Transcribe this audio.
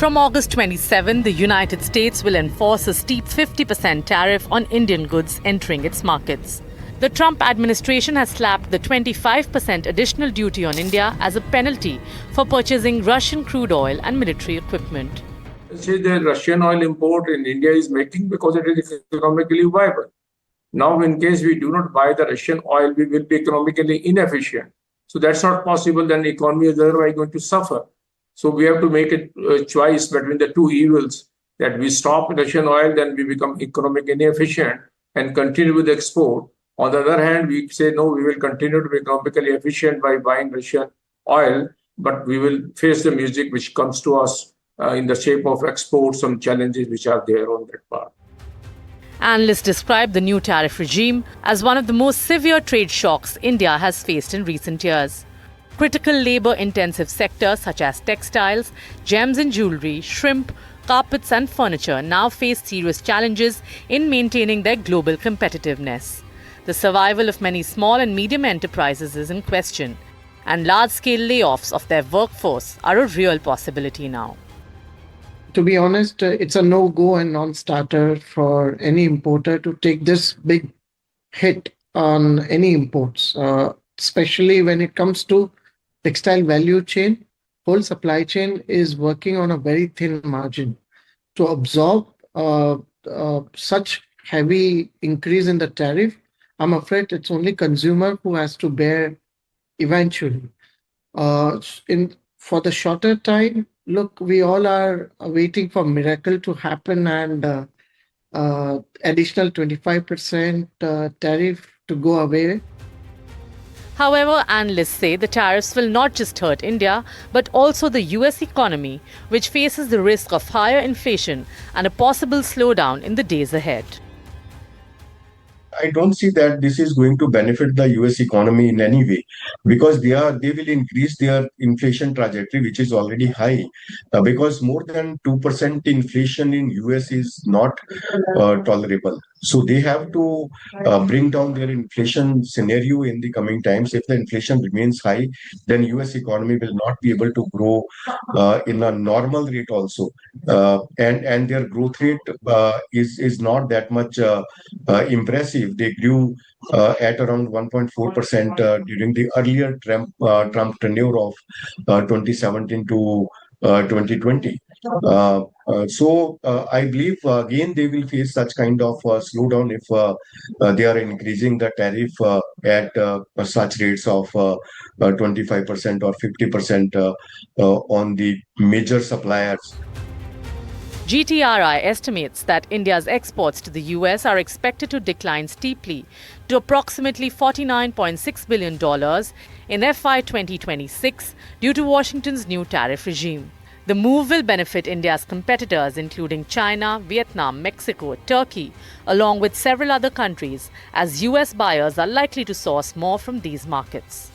From August 27, the United States will enforce a steep 50% tariff on Indian goods entering its markets. The Trump administration has slapped the 25% additional duty on India as a penalty for purchasing Russian crude oil and military equipment. Say the Russian oil import in India is making because it is economically viable. Now, in case we do not buy the Russian oil, we will be economically inefficient. So that's not possible. Then the economy is otherwise going to suffer. So we have to make a choice between the two evils, that we stop Russian oil, then we become economically inefficient and continue with the export. On the other hand, we say, no, we will continue to be economically efficient by buying Russian oil, but we will face the music which comes to us in the shape of exports, some challenges which are there on that part. Analysts describe the new tariff regime as one of the most severe trade shocks India has faced in recent years. Critical labor-intensive sectors such as textiles, gems and jewellery, shrimp, carpets and furniture now face serious challenges in maintaining their global competitiveness. The survival of many small and medium enterprises is in question, and large-scale layoffs of their workforce are a real possibility now. To be honest, it's a no-go and non-starter for any importer to take this big hit on any imports, especially when it comes to textile value chain. Whole supply chain is working on a very thin margin. To absorb such heavy increase in the tariff, I'm afraid it's only consumer who has to bear eventually. For the shorter time, look, we all are waiting for miracle to happen and additional 25% tariff to go away. However, analysts say the tariffs will not just hurt India, but also the US economy, which faces the risk of higher inflation and a possible slowdown in the days ahead. I don't see that this is going to benefit the US economy in any way, because they will increase their inflation trajectory, which is already high, because more than 2% inflation in US is not tolerable. So they have to bring down their inflation scenario in the coming times. If the inflation remains high, then US economy will not be able to grow in a normal rate also. And their growth rate is not that much impressive. They grew at around 1.4% during the earlier Trump tenure of 2017 to 2020. So I believe again they will face such kind of slowdown if they are increasing the tariff at such rates of 25% or 50% on the major suppliers. GTRI estimates that India's exports to the US are expected to decline steeply to approximately $49.6 billion in FY 2026 due to Washington's new tariff regime. The move will benefit India's competitors including China, Vietnam, Mexico, Turkey, along with several other countries, as US buyers are likely to source more from these markets.